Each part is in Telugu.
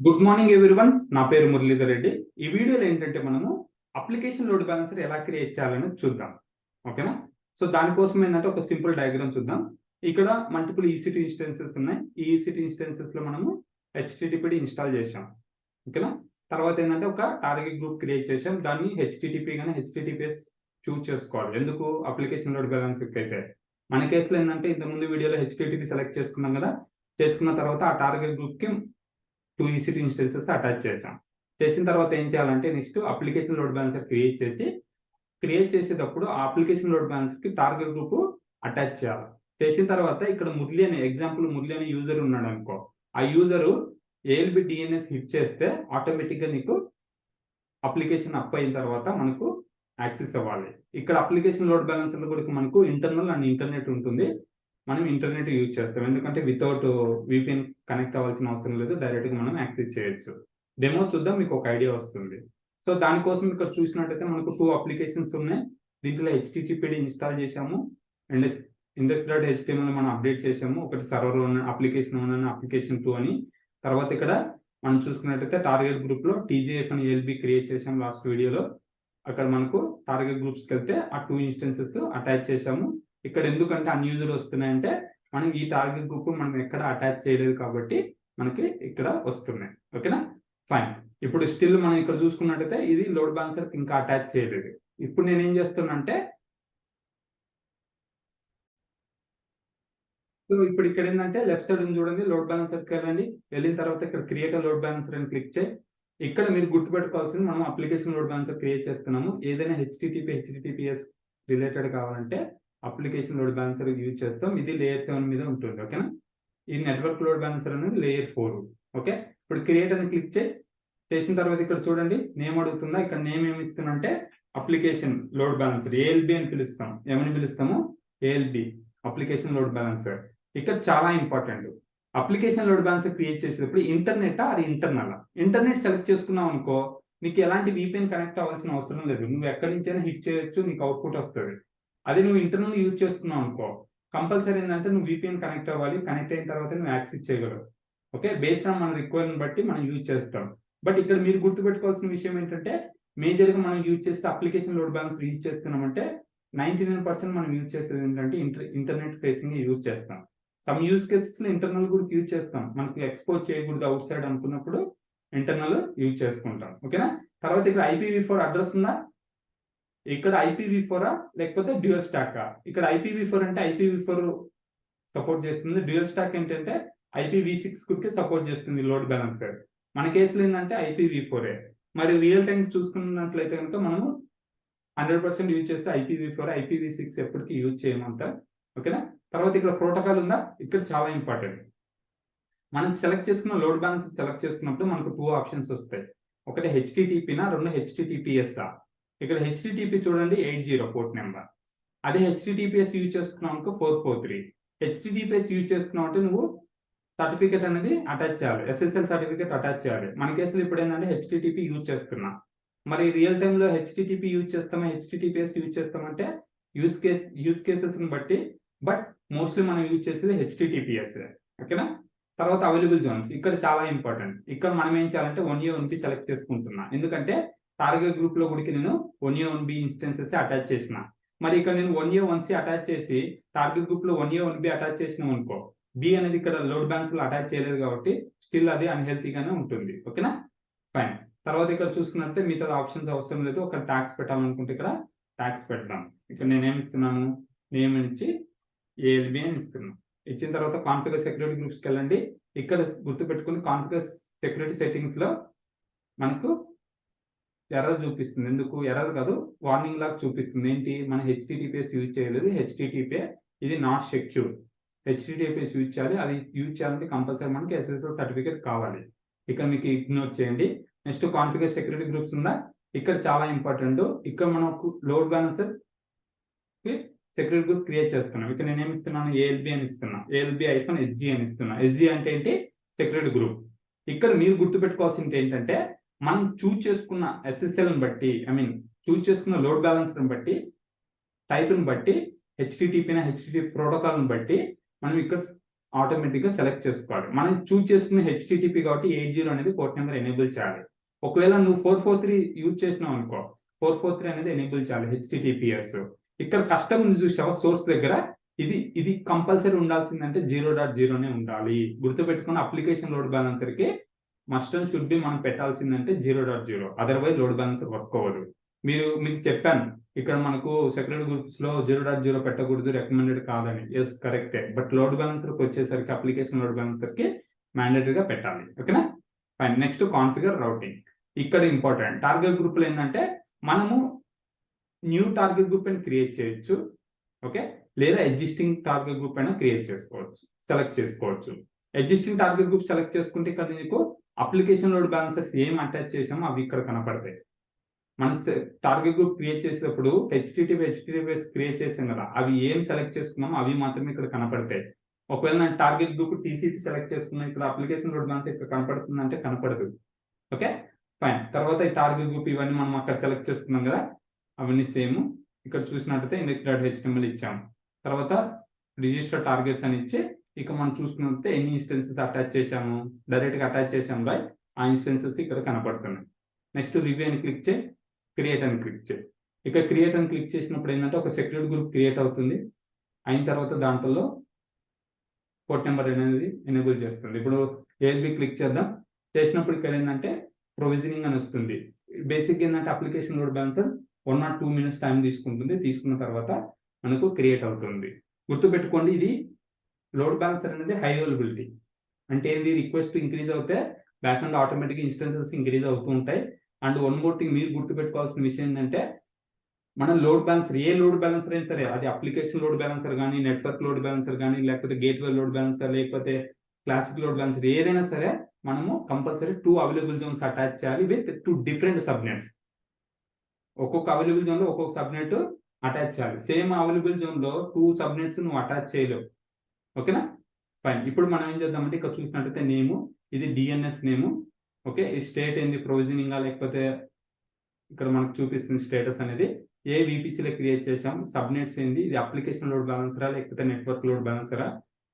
Good morning everyone. నా పేరు మురళీధర్ రెడ్డి. ఈ వీడియోలో ఏంటంటే మనము అప్లికేషన్ లోడ్ బ్యాలెన్సర్ ఎలా క్రియేట్ చేయాలని చూద్దాం. ఓకేనా? సో దానికోసం ఏంటంటే ఒక సింపుల్ డయాగ్రామ్ చూద్దాం. ఇక్కడ మల్టిపుల్ ఈసీ2 ఇన్స్టెన్సెస్ ఉన్నాయి. ఈ ఈసీ2 ఇన్స్టెన్సెస్ లో మనము హెచ్టిటిపిడి ఇన్స్టాల్ చేసాం. ఓకేనా? తర్వాత ఏంటంటే ఒక టార్గెట్ గ్రూప్ క్రియేట్ చేసాం. దాన్ని హెచ్టిటిపి కానీ హెచ్టిటిపిఎస్ చూస్ చేసుకోవాలి. ఎందుకు? అప్లికేషన్ లోడ్ బ్యాలెన్సర్ అయితే మన కేసులో ఏంటంటే ఇంతకుముందు వీడియోలో హెచ్టిటిపి సెలెక్ట్ చేసుకున్నాం కదా. చేసుకున్న తర్వాత ఆ టార్గెట్ గ్రూప్ కి 2 EC2 ఇన్స్టెన్సెస్ అటాచ్ చేసాం. చేసిన తర్వాత ఏం చేయాలంటే next application load balancer create చేసేటప్పుడు ఆ అప్లికేషన్ లోడ్ బ్యాలెన్సర్ కి టార్గెట్ గ్రూప్ అటాచ్ చేయాలి. చేసిన తర్వాత ఇక్కడ మురళి అనే యూజర్ ఉన్నాడు అనుకో, ఆ యూజరు ALB DNS హిట్ చేస్తే ఆటోమేటిక్ గా నీకు అప్లికేషన్ అప్ అయిన తర్వాత మనకు యాక్సెస్ అవ్వాలి. ఇక్కడ అప్లికేషన్ లోడ్ బ్యాలెన్సర్ కూడా మనకు ఇంటర్నల్ అండ్ ఇంటర్నెట్ ఉంటుంది. మనం ఇంటర్నెట్ యూజ్ చేస్తాం. ఎందుకంటే వితౌట్ VPN కనెక్ట్ అవ్వాల్సిన అవసరం లేదు. డైరెక్ట్ గా మనం యాక్సెస్ చేయొచ్చు. డెమో చూద్దాం, మీకు ఒక ఐడియా వస్తుంది. సో దానికోసం ఇక్కడ చూసినట్టయితే మనకు 2 అప్లికేషన్స్ ఉన్నాయి. దీంట్లో హెచ్టిటిపిడి ఇన్స్టాల్ చేసాము, index.html మనం అప్డేట్ చేసాము. ఒకటి సర్వర్ అప్లికేషన్ 1 అని అప్లికేషన్ 2 అని. తర్వాత ఇక్కడ మనం చూసుకున్నట్టయితే టార్గెట్ గ్రూప్ లో TJF అని ALB క్రియేట్ చేసాము లాస్ట్ వీడియోలో. అక్కడ మనకు టార్గెట్ గ్రూప్స్కి వెళ్తే ఆ 2 ఇన్స్టెన్సెస్ అటాచ్ చేసాము. ఇక్కడ ఎందుకంటే అన్యూజుడ్ వస్తున్నాయంటే మనం ఈ టార్గెట్ గ్రూప్ మనం ఎక్కడ అటాచ్ చేయలేదు కాబట్టి మనకి ఇక్కడ వస్తున్నాయి. ఓకేనా? ఫైన్. ఇప్పుడు స్టిల్ మనం ఇక్కడ చూసుకున్నట్టయితే ఇది లోడ్ బ్యాలెన్సర్ ఇంకా అటాచ్ చేయలేదు. ఇప్పుడు నేను ఏం చేస్తున్నా అంటే సో ఇప్పుడు ఇక్కడ ఏంటంటే లెఫ్ట్ సైడ్ ఉంది చూడండి, లోడ్ బ్యాలెన్సర్కి వెళ్ళండి. వెళ్ళిన తర్వాత ఇక్కడ క్రియేట్ లోడ్ బ్యాలెన్సర్ అని క్లిక్ చేయి. ఇక్కడ మీరు గుర్తుపెట్టుకోవాల్సింది మనం అప్లికేషన్ లోడ్ బ్యాలెన్సర్ క్రియేట్ చేస్తున్నాము. ఏదైనా HTTPS రిలేటెడ్ కావాలంటే అప్లికేషన్ లోడ్ బ్యాలెన్సర్ యూజ్ చేస్తాం. ఇది లేయర్ 7 మీద ఉంటుంది. ఓకేనా? ఈ నెట్వర్క్ లోడ్ బ్యాలెన్సర్ అనేది లేయర్ 4. ఓకే, ఇప్పుడు క్రియేట్ అని క్లిక్ చేసిన తర్వాత ఇక్కడ చూడండి నేమ్ అడుగుతుందా. ఇక్కడ నేమ్ ఏమి ఇస్తున్నంటే అప్లికేషన్ లోడ్ బ్యాలెన్సర్ ALB అని పిలుస్తాం. ఏమని పిలుస్తాము? ALB, application load balancer. ఇక్కడ చాలా important. Application load balancer create చేసేటప్పుడు ఇంటర్నెట్ అది ఇంటర్నెట్ సెలెక్ట్ చేసుకున్నావు అనుకో, నీకు ఎలాంటి VPN కనెక్ట్ అవ్వాల్సిన అవసరం లేదు. నువ్వు ఎక్కడి నుంచైనా హిట్ చేయొచ్చు, నీకు అవుట్పుట్ వస్తుంది. అది నువ్వు ఇంటర్నల్ యూజ్ చేసుకున్నావు అనుకో, కంపల్సరీ ఏంటంటే నువ్వు VPN కనెక్ట్ అవ్వాలి. కనెక్ట్ అయిన తర్వాత నువ్వు యాక్సెస్ చేయగలవు. ఓకే, బేస్డ్ ఆన్ మన రిక్వైర్మెంట్ బట్టి మనం యూజ్ చేస్తాం. బట్ ఇక్కడ మీరు గుర్తుపెట్టుకోవాల్సిన విషయం ఏంటంటే మేజర్గా మనం యూజ్ చేస్తే అప్లికేషన్ లోడ్ బ్యాలెన్స్ యూజ్ చేస్తున్నామంటే 99% మనం యూజ్ చేసేది ఏంటంటే ఇంటర్నెట్ ఫేసింగ్ యూజ్ చేస్తాం. సమ్ యూజ్ కేసెస్ లో ఇంటర్నల్ కూడా యూజ్ చేస్తాం. మనకి ఎక్స్పోర్ట్ చేయకూడదు అవుట్ సైడ్ అనుకున్నప్పుడు ఇంటర్నల్ యూజ్ చేసుకుంటాం. ఓకేనా? తర్వాత ఇక్కడ IPv4 అడ్రస్ ఉందా? ఇక్కడ IPv4 లేకపోతే డ్యూయల్ స్టాక్. ఇక్కడ IPv4 అంటే IPv4 సపోర్ట్ చేస్తుంది. డ్యూయల్ స్టాక్ ఏంటంటే IPv6 కి సపోర్ట్ చేస్తుంది లోడ్ బ్యాలెన్సర్. మన కేసులో ఏంటంటే IPv4. మరి రియల్ టైం చూసుకున్నట్లయితే కనుక మనము 100% యూజ్ చేస్తే IPv4, IPv6 ఎప్పటికీ యూజ్ చేయమంట. ఓకేనా? తర్వాత ఇక్కడ ప్రోటోకాల్ ఉందా? ఇక్కడ చాలా ఇంపార్టెంట్. మనం సెలెక్ట్ చేసుకున్న లోడ్ బ్యాలెన్సర్ సెలెక్ట్ చేసుకున్నప్పుడు మనకు 2 ఆప్షన్స్ వస్తాయి. ఒకటి HTTP, 2 HTTPS. ఇక్కడ HTTP చూడండి 80 పోర్ట్ నెంబర్. అదే HTTPS యూజ్ చేసుకున్నావు అనుకో 443. HTTPS యూజ్ చేసుకున్నావు అంటే నువ్వు సర్టిఫికేట్ అనేది అటాచ్ చేయాలి, SSL సర్టిఫికేట్ అటాచ్ చేయాలి. మన కేసులో ఇప్పుడు ఏంటంటే HTTP యూజ్ చేస్తున్నా. మరి రియల్ టైంలో HTTP యూజ్ చేస్తామా HTTPS యూజ్ చేస్తామంటే యూజ్ కేసెస్ని బట్టి, బట్ మోస్ట్లీ మనం యూజ్ చేసేది HTTPS. ఓకేనా? తర్వాత అవైలబుల్ జోన్స్ ఇక్కడ చాలా ఇంపార్టెంట్. ఇక్కడ మనం ఏం చేయాలంటే 1A 1B సెలెక్ట్ చేసుకుంటున్నా. ఎందుకంటే టార్గెట్ గ్రూప్ లో కూడా నేను 1A 1B ఇన్స్టెన్సెస్ అటాచ్ చేసిన. మరి ఇక్కడ నేను 1A 1C అటాచ్ చేసి టార్గెట్ గ్రూప్ లో 1A 1B అటాచ్ చేసినాం అనుకో, B అనేది ఇక్కడ లోడ్ బ్యాలెన్స్ లో అటాచ్ చేయలేదు కాబట్టి స్టిల్ అది అన్హెల్తీగానే ఉంటుంది. ఓకేనా? ఫైన్. తర్వాత ఇక్కడ చూసుకున్నట్లయితే మిగతా ఆప్షన్స్ అవసరం లేదు. ఒక ట్యాక్స్ పెట్టాలనుకుంటే ఇక్కడ ట్యాక్స్ పెడదాం. ఇక్కడ నేనేమి ఇస్తున్నాను, నేమ్ ఇచ్చి ALB అని ఇస్తున్నాను. ఇచ్చిన తర్వాత కాన్ఫిగర్ సెక్యూరిటీ గ్రూప్స్కి వెళ్ళండి. ఇక్కడ గుర్తుపెట్టుకుని కాన్ఫిగర్ సెక్యూరిటీ సెట్టింగ్స్ లో మనకు ఎర్రర్ చూపిస్తుంది. ఎందుకు ఎర్రర్ కాదు, వార్నింగ్ లాగా చూపిస్తుంది. ఏంటి? మనం HTTPS యూజ్ చేయలేదు, HTTP ఇది నాట్ సెక్యూర్. HTTPS యూజ్ చేయాలి. అది యూజ్ చేయాలంటే కంపల్సరీ మనకి SSL సర్టిఫికేట్ కావాలి. ఇక్కడ మీకు ఇగ్నోర్ చేయండి. నెక్స్ట్ కాన్ఫిగర్ సెక్యూరిటీ గ్రూప్స్ ఉందా? ఇక్కడ చాలా ఇంపార్టెంట్. ఇక్కడ మనకు load balancer security group create చేస్తున్నాం. ఇక్కడ నేను ఏమి ఇస్తున్నాను, ALB అని ఇస్తున్నా. ALB-SG అని ఇస్తున్నా. SG అంటే ఏంటి? Security group. ఇక్కడ మీరు గుర్తుపెట్టుకోవాల్సింది ఏంటంటే మనం చూజ్ చేసుకున్న SSL బట్టి, చూజ్ చేసుకున్న లోడ్ బ్యాలెన్సర్ బట్టి, టైప్ని బట్టి, HTTP ప్రోటోకాల్ని బట్టి మనం ఇక్కడ ఆటోమేటిక్ గా సెలెక్ట్ చేసుకోవాలి. మనం చూస్ చేసుకున్న హెచ్టిటిపి కాబట్టి 80 అనేది పోర్ట్ నెంబర్ ఎనేబుల్ చేయాలి. ఒకవేళ నువ్వు 443 యూజ్ చేసినావు అనుకో, 443 అనేది ఎనేబుల్ చేయాలి హెచ్టిటిపిఎస్. ఇక్కడ కస్టమ్ ఉంది చూసావా సోర్స్ దగ్గర, ఇది కంపల్సరీ ఉండాల్సిందంటే 0.0 ఉండాలి. గుర్తుపెట్టుకున్న అప్లికేషన్ లోడ్ బ్యాలెన్సర్ కి మస్ట్ అండ్ షుడ్ బి మనం పెట్టాల్సిందంటే 0.0, అదర్వైజ్ లోడ్ బ్యాలెన్సర్ వర్క్ అవ్వదు. మీకు చెప్పాను ఇక్కడ మనకు సెక్యూరిటీ గ్రూప్స్ లో 0.0 పెట్టకూడదు, రికమెండెడ్ కాదని. ఎస్ కరెక్టే, బట్ లోడ్ బ్యాలెన్సర్ కి వచ్చేసరికి అప్లికేషన్ లోడ్ బ్యాలెన్సర్ కి మ్యాండేటరీగా పెట్టాలి. ఓకేనా, ఫైన్. Next configure routing. ఇక్కడ ఇంపార్టెంట్ టార్గెట్ గ్రూప్ లో ఏంటంటే మనము న్యూ టార్గెట్ గ్రూప్ అని క్రియేట్ చేయొచ్చు, ఓకే, లేదా ఎగ్జిస్టింగ్ టార్గెట్ గ్రూప్ అయినా క్రియేట్ చేసుకోవచ్చు, సెలెక్ట్ చేసుకోవచ్చు. ఎగ్జిస్టింగ్ టార్గెట్ గ్రూప్ సెలెక్ట్ చేసుకుంటే ఇక్కడ నీకు అప్లికేషన్ లోడ్ బ్యాలెన్సర్స్ ఏం అటాచ్ చేసామో అవి ఇక్కడ కనపడతాయి. మన టార్గెట్ గ్రూప్ క్రియేట్ చేసేటప్పుడు హెచ్టిటిపిఎస్ క్రియేట్ చేసాం కదా, అవి ఏం సెలెక్ట్ చేసుకున్నామో అవి మాత్రమే ఇక్కడ కనపడతాయి. ఒకవేళ నేను టార్గెట్ గ్రూప్ టీసీపీ సెలెక్ట్ చేసుకున్నా ఇక్కడ అప్లికేషన్ లోడ్ బ్యాలెన్సర్ ఇక్కడ కనపడుతుంది అంటే కనపడదు. Okay, fine. తర్వాత ఈ టార్గెట్ గ్రూప్ ఇవన్నీ మనం అక్కడ సెలెక్ట్ చేసుకున్నాం కదా, అవన్నీ సేమ్. ఇక్కడ చూసినట్టయితే index.html ఇచ్చాము. తర్వాత రిజిస్టర్ టార్గెట్స్ అని ఇచ్చి ఇక మనం చూసుకున్నట్లయితే ఎన్ని ఇన్స్టెన్సెస్ అటాచ్ చేసాము, డైరెక్ట్ గా అటాచ్ చేసాము బై ఆ ఇన్స్టెన్సెస్ ఇక్కడ కనపడుతున్నాయి. నెక్స్ట్ రివ్యూ అని క్లిక్ చేయి, క్రియేట్ అని క్లిక్ చేయి. ఇక్కడ క్రియేట్ అని క్లిక్ చేసినప్పుడు ఏంటంటే ఒక సెక్యూరిటీ గ్రూప్ క్రియేట్ అవుతుంది. అయిన తర్వాత దాంట్లో పోర్ట్ నెంబర్ అనేది ఎనేబుల్ చేస్తుంది. ఇప్పుడు ఏఎల్బి క్లిక్ చేద్దాం. చేసినప్పుడు ఇక్కడ ఏంటంటే ప్రొవిజనింగ్ అని వస్తుంది. బేసిక్ ఏంటంటే application load balancer 1 or 2 minutes time తీసుకుంటుంది. తీసుకున్న తర్వాత మనకు క్రియేట్ అవుతుంది. గుర్తుపెట్టుకోండి, ఇది లోడ్ బ్యాలెన్సర్ అనేది హై అవైలబిలిటీ అంటే ఏంది, రిక్వెస్ట్ ఇంక్రీజ్ అవుతే back and automatic instances increase అవుతూ ఉంటాయి. అండ్ వన్ మోర్ థింగ్ మీరు గుర్తుపెట్టుకోవాల్సిన విషయం ఏంటంటే మన లోడ్ బ్యాలెన్సర్ ఏ లోడ్ బ్యాలెన్సర్ అయినా సరే, అది అప్లికేషన్ లోడ్ బ్యాలెన్సర్ కానీ, నెట్వర్క్ లోడ్ బ్యాలెన్సర్ కానీ, లేకపోతే గేట్వే లోడ్ బ్యాలెన్సర్, లేకపోతే క్లాసిక్ లోడ్ బ్యాలెన్సర్ ఏదైనా సరే మనము కంపల్సరీ 2 అవైలబుల్ జోన్స్ అటాచ్ చేయాలి విత్ 2 డిఫరెంట్ సబ్నెట్స్. ఒక్కొక్క అవైలబుల్ జోన్ లో ఒక్కొక్క సబ్నెట్ అటాచ్ చేయాలి. సేమ్ అవైలబుల్ జోన్ లో 2 సబ్నెట్స్ నువ్వు అటాచ్ చేయలేవు. ఓకేనా, ఫైన్. ఇప్పుడు మనం ఏం చేద్దామంటే ఇక్కడ చూసినట్టయితే నేము, ఇది డిఎన్ఎస్ నేము. ఓకే, ఈ స్టేట్ ఏంది, ప్రొవిజనింగా లేకపోతే ఇక్కడ మనకు చూపిస్తుంది స్టేటస్ అనేది ఏ విపిసిలో క్రియేట్ చేసాం, సబ్నెట్స్ ఏంది, ఇది అప్లికేషన్ లోడ్ బ్యాలెన్సరా లేకపోతే నెట్వర్క్ లోడ్ బ్యాలెన్సరా,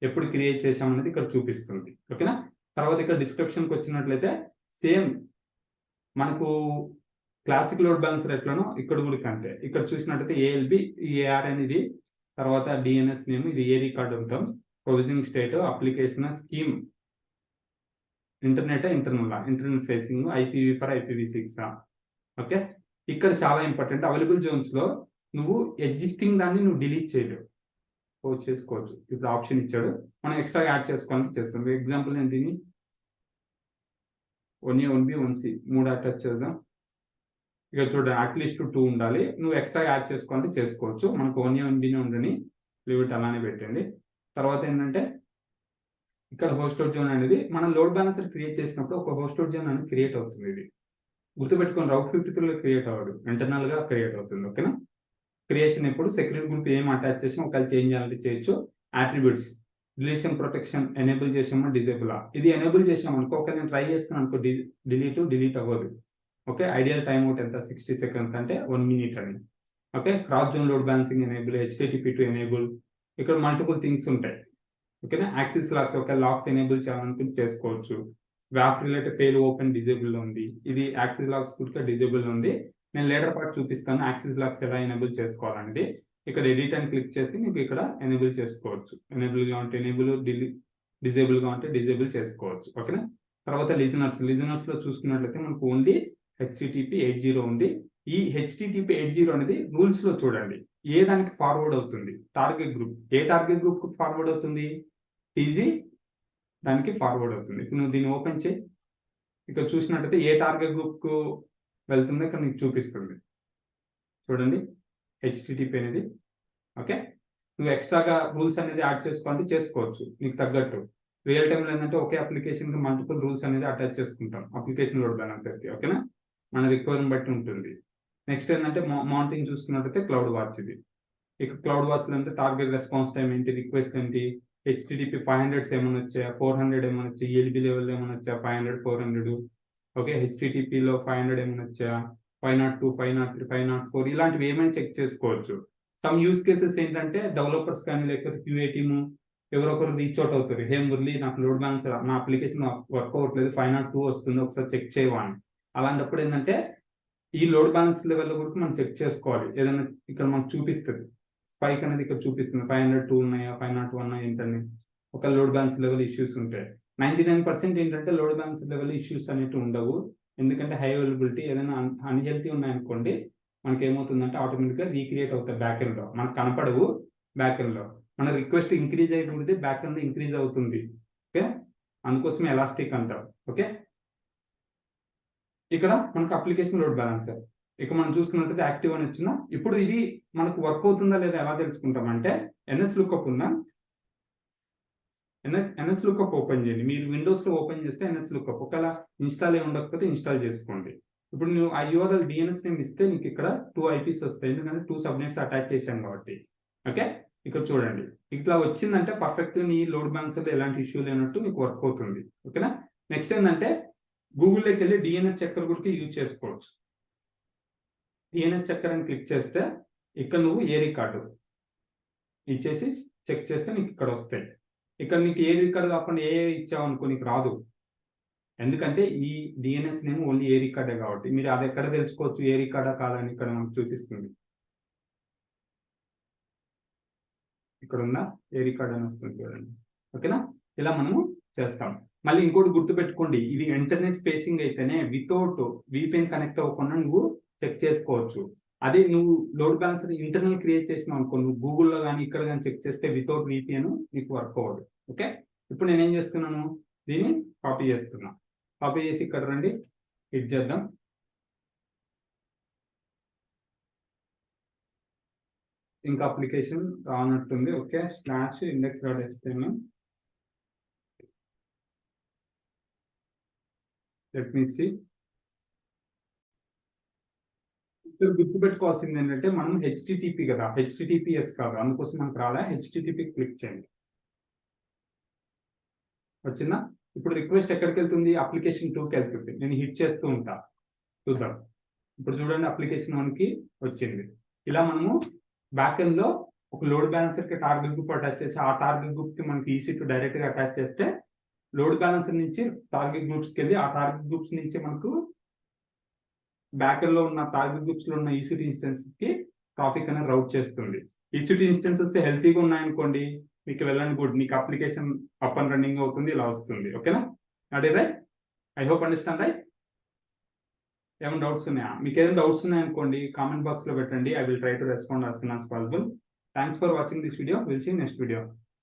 ఎప్పుడు క్రియేట్ చేసాం అనేది ఇక్కడ చూపిస్తుంది. ఓకేనా, తర్వాత ఇక్కడ డిస్క్రిప్షన్కి వచ్చినట్లయితే సేమ్ మనకు క్లాసిక్ లోడ్ బ్యాలెన్సర్ ఎట్లనో ఇక్కడ కూడా అంతే. ఇక్కడ చూసినట్టయితే ఏఎల్బి, ఏఆర్ అనేది, తర్వాత డిఎన్ఎస్ నేమ్, ఇది ఏ రికార్డ్ ఉంటాం, provisioning state, application scheme, internet internal facing, IPv4 IPv6. Okay, ఇక్కడ చాలా ఇంపార్టెంట్. అవైలబుల్ జోన్స్ లో నువ్వు ఎగ్జిస్టింగ్ దాన్ని నువ్వు డిలీట్ చేయలేవు, చేసుకోవచ్చు. ఇప్పుడు ఆప్షన్ ఇచ్చాడు, మనం ఎక్స్ట్రా యాడ్ చేసుకోవాలని చేస్తాం. ఎగ్జాంపుల్ నేను దీన్ని 1A 1B 1C 3 అటాచ్ చేద్దాం. ఇక చూడండి అట్లీస్ట్ 2 ఉండాలి. నువ్వు ఎక్స్ట్రా యాడ్ చేసుకోవాలంటే చేసుకోవచ్చు. మనకు 1A 1Bనే ఉండని, లిమిట్ అలానే పెట్టండి. తర్వాత ఏంటంటే ఇక్కడ హోస్టెడ్ జోన్ అనేది మనం లోడ్ బ్యాలెన్సర్ క్రియేట్ చేసినప్పుడు ఒక హోస్టెడ్ జోన్ అనేది క్రియేట్ అవుతుంది. ఇది గుర్తుపెట్టుకొని రౌట్ 53లో క్రియేట్ అవ్వదు, ఇంటర్నల్ గా క్రియేట్ అవుతుంది. ఓకేనా, క్రియేషన్ ఎప్పుడు సెక్యూరిటీ గ్రూప్ ఏం అటాచ్ చేసి ఒకవేళ చేంజ్ చేయాలంటే చేయొచ్చు. అట్రిబ్యూట్స్, రిలేషన్ ప్రొటెక్షన్ ఎనేబుల్ చేసామో డిజేబుల్, ఇది ఎనేబుల్ చేసామనుకో, ఒకవేళ నేను ట్రై చేస్తున్నాను అనుకో, డిలీట్ అవ్వదు. ఓకే, ఐడియల్ టైమ్ అవుట్ ఎంత 60 seconds అంటే 1 minute అని. Okay, cross zone load balancing enable, HTTP to enable, ఇక్కడ మల్టిపుల్ థింగ్స్ ఉంటాయి. ఓకేనా, యాక్సిస్ లాక్స్, ఒక లాక్స్ ఎనేబుల్ చేయాలనుకుంటే చేసుకోవచ్చు. వ్యాప్ రిలేటెడ్ ఫెయిల్ ఓపెన్ డిజేబుల్ లో ఉంది, ఇది యాక్సిస్ లాక్స్ కూడా డిజేబుల్ లో ఉంది. నేను లేటర్ పార్ట్ చూపిస్తాను యాక్సిస్ లాక్స్ ఎలా ఎనేబుల్ చేసుకోవాలనేది. ఇక్కడ ఎడిట్ అని క్లిక్ చేసి మీకు ఇక్కడ ఎనేబుల్ చేసుకోవచ్చు. ఎనేబుల్ గా ఉంటే ఎనేబుల్, డిజేబుల్ గా ఉంటే డిజేబుల్ చేసుకోవచ్చు. ఓకేనా, తర్వాత లిజనర్స్ లో చూసుకున్నట్లయితే మనకు ఓన్లీ HTTP 80 ఉంది. ఈ HTTP 80 అనేది రూల్స్ లో చూడండి ఏ దానికి ఫార్వర్డ్ అవుతుంది, టార్గెట్ గ్రూప్, ఏ టార్గెట్ గ్రూప్ కు ఫార్వర్డ్ అవుతుంది, టీజీ దానికి ఫార్వర్డ్ అవుతుంది. నువ్వు దీన్ని ఓపెన్ చేయి, ఇక్కడ చూసినట్టయితే ఏ టార్గెట్ గ్రూప్ కు వెళ్తుందో ఇక్కడ నీకు చూపిస్తుంది. చూడండి HTTP అనేది. ఓకే, నువ్వు ఎక్స్ట్రాగా రూల్స్ అనేది యాడ్ చేసుకోవాలంటే చేసుకోవచ్చు నీకు తగ్గట్టు. రియల్ టైంలో ఏంటంటే ఒకే అప్లికేషన్ కి మల్టిపుల్ రూల్స్ అనేది అటాచ్ చేసుకుంటాం అప్లికేషన్ లోడ్ బ్యాలెన్సర్కి. ఓకేనా, మన రిక్వైర్మెంట్ బట్టి ఉంటుంది. నెక్స్ట్ ఏంటంటే మౌంటింగ్ చూసుకున్నట్టయితే క్లౌడ్ వాచ్. ఇది ఇక క్లౌడ్ వాచ్ లో అంటే టార్గెట్ రెస్పాన్స్ టైం ఏంటి, రిక్వెస్ట్ ఏంటి, HTTP 500 ఏమైనా వచ్చాయా, 400 ఏమైనా వచ్చాయి, ELB లెవెల్ ఏమైనా వచ్చా, 500 400. ఓకే, HTTP లో 500 ఏమైనా వచ్చా, 502 503 504 ఇలాంటివి ఏమైనా చెక్ చేసుకోవచ్చు. సమ్ యూస్ కేసెస్ ఏంటంటే డెవలపర్స్ కానీ లేకపోతే QA టీము ఎవరో ఒకరు రీచ్ అవుట్ అవుతారు, హే మురళి నాకు లోడ్ బ్యాలెన్సర్ నా అప్లికేషన్ వర్క్ అవ్వట్లేదు 502 వస్తుంది ఒకసారి చెక్ చేయవా అని. అలాంటప్పుడు ఏంటంటే ఈ లోడ్ బ్యాలెన్స్ లెవెల్లో కూడా మనం చెక్ చేసుకోవాలి. ఏదైనా ఇక్కడ మనకు చూపిస్తుంది స్పైక్ అనేది ఇక్కడ చూపిస్తుంది 502 ఉన్నాయా 501 ఏంటని. ఒక లోడ్ బ్యాలెన్స్ లెవెల్ ఇష్యూస్ ఉంటాయి. 99% ఏంటంటే లోడ్ బ్యాలెన్స్ లెవెల్ ఇష్యూస్ అనేవి ఉండవు. ఎందుకంటే హై అవైలబిలిటీ ఏదైనా అన్హెల్తీ ఉన్నాయనుకోండి మనకి ఏమవుతుందంటే ఆటోమేటిక్గా రీక్రియేట్ అవుతాయి బ్యాక్ ఎండ్లో, మనకు కనపడవు బ్యాక్ ఎండ్లో. మన రిక్వెస్ట్ ఇంక్రీజ్ అయిపోతే బ్యాక్ ఎండ్ ఇంక్రీజ్ అవుతుంది. ఓకే, అందుకోసం ఎలాస్టిక్ అంటారు. ఓకే, ఇక్కడ మనకు అప్లికేషన్ లోడ్ బ్యాలెన్సర్ ఇక మనం చూసుకున్నట్లయితే యాక్టివ్ అని వచ్చిన ఇప్పుడు ఇది మనకు వర్క్ అవుతుందా లేదా ఎలా తెలుసుకుంటామంటే ఎన్ఎస్ లుక్అప్ ఉందా, ఎన్ఎస్ లుక్అప్ ఓపెన్ చేయండి. మీరు విండోస్లో ఓపెన్ చేస్తే ఎన్ఎస్ లుక్అప్ ఒకవేళ ఇన్స్టాల్ అయి ఉండకపోతే ఇన్స్టాల్ చేసుకోండి. ఇప్పుడు నువ్వు ఆ యూఆర్ఎల్ డిఎన్ఎస్ నేమ్ ఇస్తే నీకు ఇక్కడ 2 ఐపీస్ వస్తాయి, ఎందుకంటే 2 సబ్నెట్స్ అటాచ్ చేశాను కాబట్టి. ఓకే, ఇక్కడ చూడండి ఇట్లా వచ్చిందంటే పర్ఫెక్ట్ నీ లోడ్ బ్యాలెన్సర్లో ఎలాంటి ఇష్యూ లేనట్టు మీకు వర్క్ అవుతుంది. ఓకేనా. నెక్స్ట్ ఏంటంటే గూగుల్లోకి వెళ్ళి డిఎన్ఎస్ చెక్కర్ కూడా యూజ్ చేసుకోవచ్చు. డిఎన్ఎస్ చెక్కర్ అని క్లిక్ చేస్తే ఇక్కడ నువ్వు ఏ రికార్డు ఇచ్చేసి చెక్ చేస్తే నీకు ఇక్కడ వస్తాయి. ఇక్కడ నీకు ఏ రికార్డు కాకుండా ఏ ఇచ్చావు అనుకో నీకు రాదు, ఎందుకంటే ఈ డిఎన్ఎస్ నేమ్ ఓన్లీ ఏ రికార్డే కాబట్టి. మీరు అది ఎక్కడ తెలుసుకోవచ్చు ఏ రికార్డా కాదని ఇక్కడ మనకు చూపిస్తుంది. ఇక్కడ ఉన్న ఏ రికార్డ్ అని వస్తుంది చూడండి. ఓకేనా, ఇలా మనము చేస్తాం. మళ్ళీ ఇంకోటి గుర్తుపెట్టుకోండి, ఇది ఇంటర్నెట్ ఫేసింగ్ అయితేనే వితౌట్ విపిఎన్ కనెక్ట్ అవ్వకుండా నువ్వు చెక్ చేసుకోవచ్చు. అదే నువ్వు లోడ్ బ్యాలెన్సర్ ఇంటర్నల్ క్రియేట్ చేసినావు అనుకో, నువ్వు గూగుల్లో కానీ ఇక్కడ కానీ చెక్ చేస్తే వితౌట్ విపిఎన్ నీకు వర్క్ అవ్వదు. ఓకే, ఇప్పుడు నేనేం చేస్తున్నాను, దీన్ని కాపీ చేస్తున్నా. కాపీ చేసి ఇక్కడ రండి హిట్ చేద్దాం. ఇంకా అప్లికేషన్ రానట్టుంది. Okay, /index.html let me see. ఇక్కడ గుర్తుపెట్టుకోవాల్సింది ఏంటంటే మనం హెచ్టిటిపి కదా, హెచ్టిటిపిఎస్ కాదు, అందుకోసం మనకు రాలే. హెచ్టిటిపి క్లిక్ చేయండి. వచ్చిందా? ఇప్పుడు రిక్వెస్ట్ ఎక్కడికి వెళ్తుంది, అప్లికేషన్ 2కి వెళ్తుంది. నేను హిట్ చేస్తూ ఉంటా, చూద్దాం. ఇప్పుడు చూడండి అప్లికేషన్ 1కి వచ్చింది. ఇలా మనము బ్యాక్ ఎండ్ లో ఒక లోడ్ బ్యాలెన్సర్ కి టార్గెట్ గ్రూప్ అటాచ్ చేసి ఆ టార్గెట్ గ్రూప్ కి మనకి EC2 డైరెక్ట్ గా అటాచ్ చేస్తే లోడ్ బ్యాలెన్సర్ నుంచి టార్గెట్ గ్రూప్స్కి వెళ్ళి ఆ టార్గెట్ గ్రూప్స్ నుంచి మనకు బ్యాక్ ఎండ్ లో ఉన్న టార్గెట్ గ్రూప్స్ లో ఉన్న EC2 ఇన్స్టెన్స్ కి ట్రాఫిక్ అనేది రౌట్ చేస్తుంది. EC2 ఇన్స్టెన్సెస్ హెల్తీగా ఉన్నాయనుకోండి మీకు వెళ్ళండి గుడ్, మీకు అప్లికేషన్ అప్ అండ్ రన్నింగ్ అవుతుంది, ఇలా వస్తుంది. ఓకేనా, అదే right. I hope understand right. ఏమైనా డౌట్స్ ఉన్నాయా? మీకు ఏదైనా డౌట్స్ ఉన్నాయనుకోండి కామెంట్ బాక్స్ లో పెట్టండి. I will try to respond as soon as possible. Thanks for watching this video. We'll see you next video.